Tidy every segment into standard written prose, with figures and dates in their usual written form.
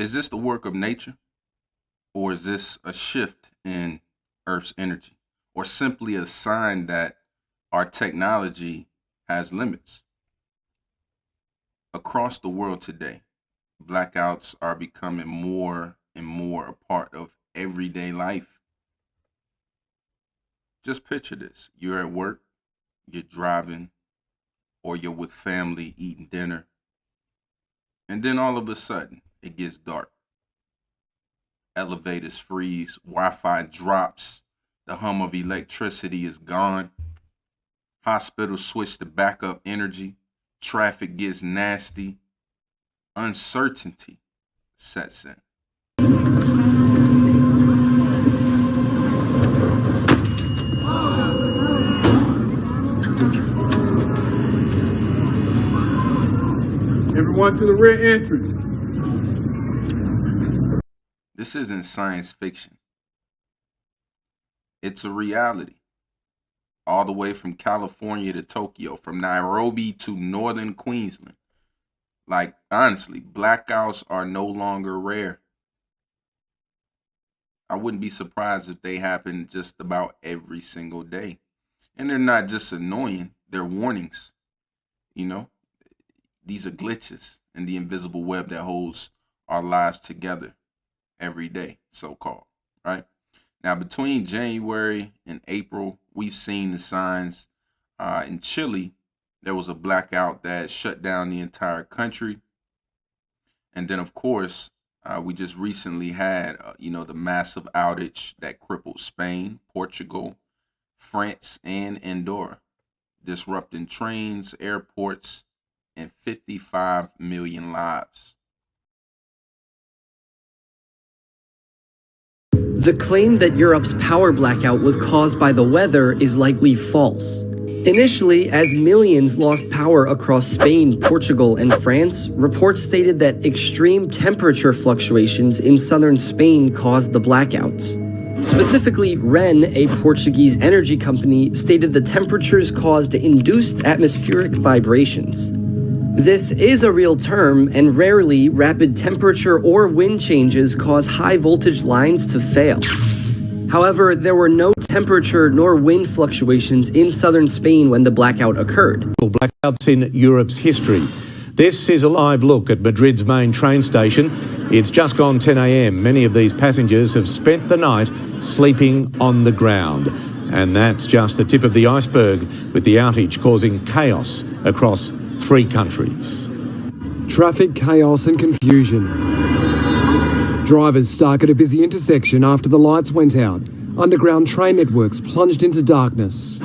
Is this the work of nature, or is this a shift in Earth's energy, or simply a sign that our technology has limits? Across the world today, blackouts are becoming more and more a part of everyday life. Just picture this: you're at work, you're driving, or you're with family eating dinner, and then all of a sudden it gets dark. Elevators freeze, Wi Fi drops, the hum of electricity is gone, hospitals switch to backup energy, traffic gets nasty, uncertainty sets in. Everyone to the rear entrance. This isn't science fiction, it's a reality. All the way from California to Tokyo, from Nairobi to northern Queensland. Like, honestly, blackouts are no longer rare. I wouldn't be surprised if they happen just about every single day. And they're not just annoying, they're warnings. You know, these are glitches in the invisible web that holds our lives together every day, so called, right? Now, between January and April, we've seen the signs. In Chile, there was a blackout that shut down the entire country. And then, of course, we just recently had, the massive outage that crippled Spain, Portugal, France, and Andorra, disrupting trains, airports, and 55 million lives. The claim that Europe's power blackout was caused by the weather is likely false. Initially, as millions lost power across Spain, Portugal, and France, reports stated that extreme temperature fluctuations in southern Spain caused the blackouts. Specifically, REN, a Portuguese energy company, stated the temperatures caused induced atmospheric vibrations. This is a real term, and rarely rapid temperature or wind changes cause high voltage lines to fail. However, there were no temperature nor wind fluctuations in southern Spain when the blackout occurred. Blackouts in Europe's history. This is a live look at Madrid's main train station. It's just gone 10 a.m. Many of these passengers have spent the night sleeping on the ground. And that's just the tip of the iceberg, with the outage causing chaos across 3 countries. Traffic chaos and confusion. Drivers stuck at a busy intersection after the lights went out. Underground train networks plunged into darkness.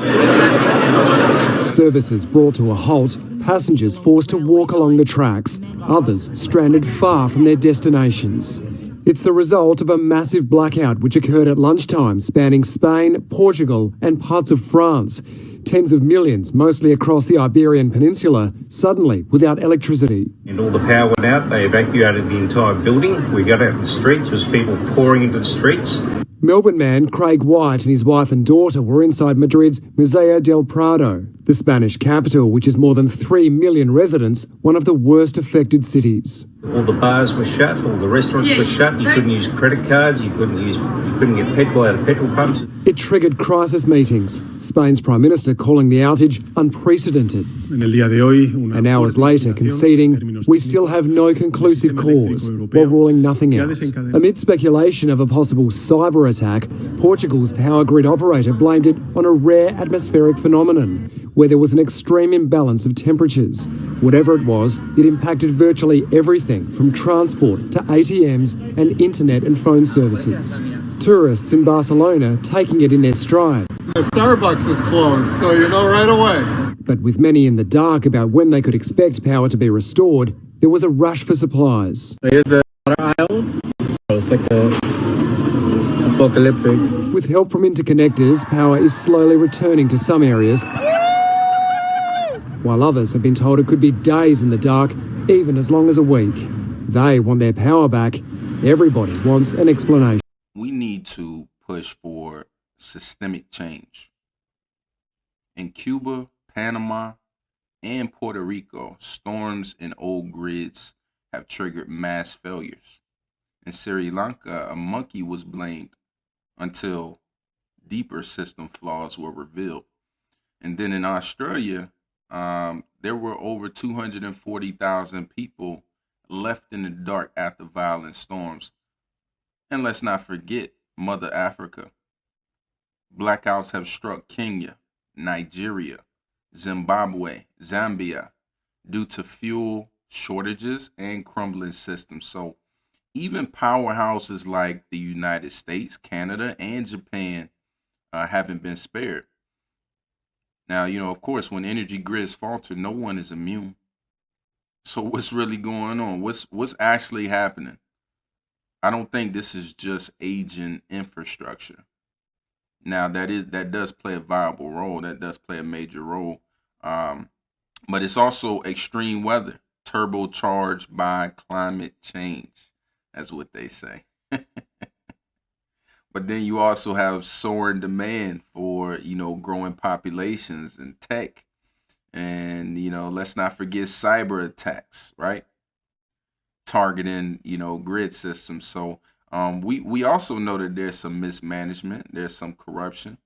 Services brought to a halt, passengers forced to walk along the tracks, others stranded far from their destinations. It's the result of a massive blackout which occurred at lunchtime, spanning Spain, Portugal, and parts of France. Tens of millions, mostly across the Iberian Peninsula, suddenly without electricity. And all the power went out. They evacuated the entire building. We got out in the streets. There was people pouring into the streets. Melbourne man Craig White and his wife and daughter were inside Madrid's Museo del Prado, the Spanish capital, which has more than 3 million residents, one of the worst affected cities. All the bars were shut, all the restaurants were shut. You couldn't use credit cards, you couldn't get petrol out of petrol pumps. It triggered crisis meetings, Spain's Prime Minister calling the outage unprecedented. And hours later conceding, we still have no conclusive cause, while ruling nothing out. Amid speculation of a possible cyber attack, Portugal's power grid operator blamed it on a rare atmospheric phenomenon, where there was an extreme imbalance of temperatures. Whatever it was, it impacted virtually everything from transport to ATMs and internet and phone services. Tourists in Barcelona taking it in their stride. The Starbucks is closed, so you know right away. But with many in the dark about when they could expect power to be restored, there was a rush for supplies. There's the aisle. It's like apocalyptic. With help from interconnectors, power is slowly returning to some areas, while others have been told it could be days in the dark, even as long as a week. They want their power back. Everybody wants an explanation. We need to push for systemic change. In Cuba, Panama, and Puerto Rico, storms and old grids have triggered mass failures. In Sri Lanka, a monkey was blamed until deeper system flaws were revealed. And then in Australia, there were over 240,000 people left in the dark after violent storms. And let's not forget Mother Africa. Blackouts have struck Kenya, Nigeria, Zimbabwe, Zambia due to fuel shortages and crumbling systems. So even powerhouses like the United States, Canada, and Japan haven't been spared. Now, of course, when energy grids falter, no one is immune. So what's really going on? What's actually happening? I don't think this is just aging infrastructure. Now that does play a viable role. That does play a major role. But it's also extreme weather, turbocharged by climate change. That's what they say. But then you also have soaring demand for, growing populations and tech. And, let's not forget cyber attacks, right? Targeting, grid systems. So we also know that there's some mismanagement, there's some corruption,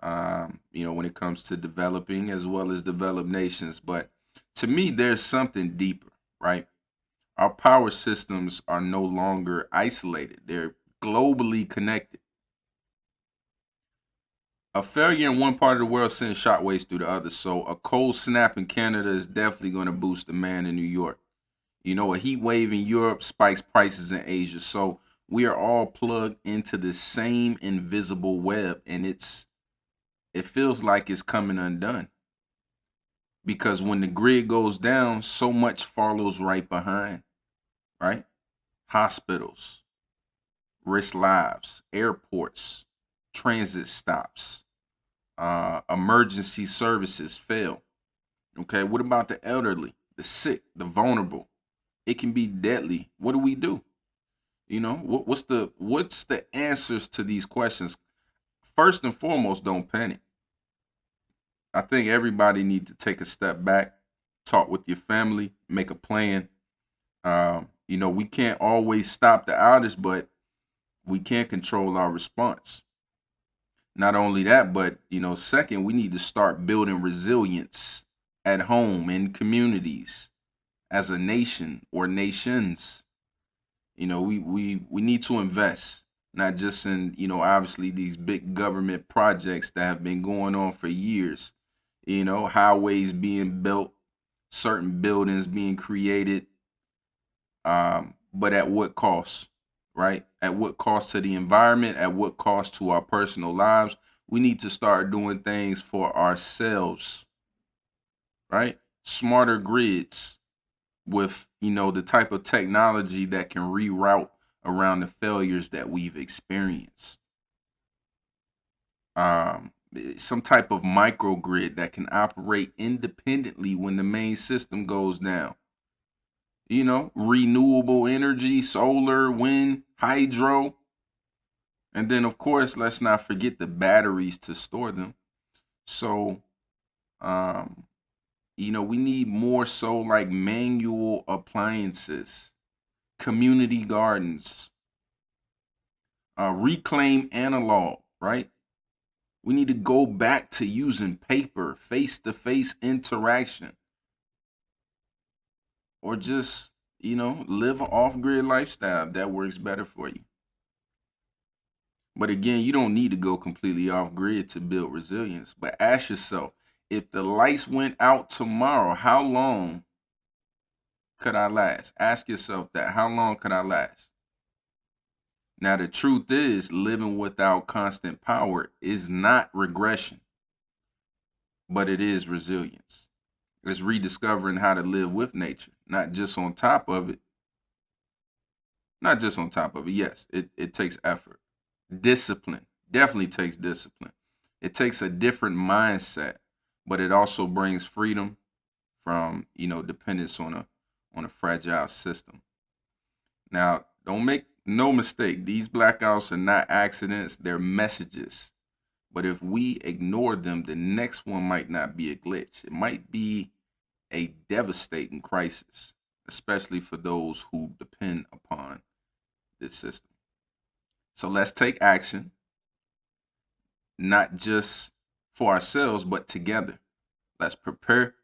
when it comes to developing as well as developed nations. But to me, there's something deeper, right? Our power systems are no longer isolated. They're globally connected. A failure in one part of the world sends shockwaves through the other. So a cold snap in Canada is definitely going to boost demand in New York. A heat wave in Europe spikes prices in Asia. So we are all plugged into the same invisible web, and it feels like it's coming undone. Because when the grid goes down, so much follows right behind, right? Hospitals risk lives, airports, transit stops, emergency services fail. Okay, what about the elderly, the sick, the vulnerable? It can be deadly. What do we do? What's the answers to these questions? First and foremost, don't panic. I think everybody needs to take a step back, talk with your family, make a plan. We can't always stop the outage, but we can control our response. Not only that, but second, we need to start building resilience at home, in communities, as a nation or nations. We need to invest, not just in, obviously these big government projects that have been going on for years. Highways being built, certain buildings being created, but at what cost, right? At what cost to the environment? At what cost to our personal lives? We need to start doing things for ourselves, right? Smarter grids with, the type of technology that can reroute around the failures that we've experienced. Some type of microgrid that can operate independently when the main system goes down. Renewable energy, solar, wind, hydro. And then, of course, let's not forget the batteries to store them. So, we need more so like manual appliances, community gardens, reclaim analog, right? We need to go back to using paper, face-to-face interaction, or just, live an off-grid lifestyle that works better for you. But again, you don't need to go completely off-grid to build resilience. But ask yourself, if the lights went out tomorrow, how long could I last? Ask yourself that. How long could I last? Now, the truth is, living without constant power is not regression, but it is resilience. It's rediscovering how to live with nature, not just on top of it. Not just on top of it. Yes, it takes effort. Discipline definitely takes discipline. It takes a different mindset, but it also brings freedom from, dependence on a fragile system. Now, don't make no mistake, these blackouts are not accidents, they're messages. But if we ignore them, the next one might not be a glitch. It might be a devastating crisis, especially for those who depend upon this system. So let's take action, not just for ourselves, but together. Let's prepare,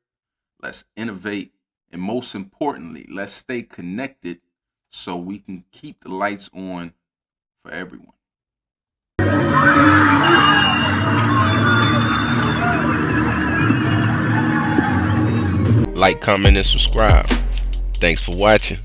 let's innovate, and most importantly, let's stay connected so we can keep the lights on for everyone. Like, comment, and subscribe. Thanks for watching.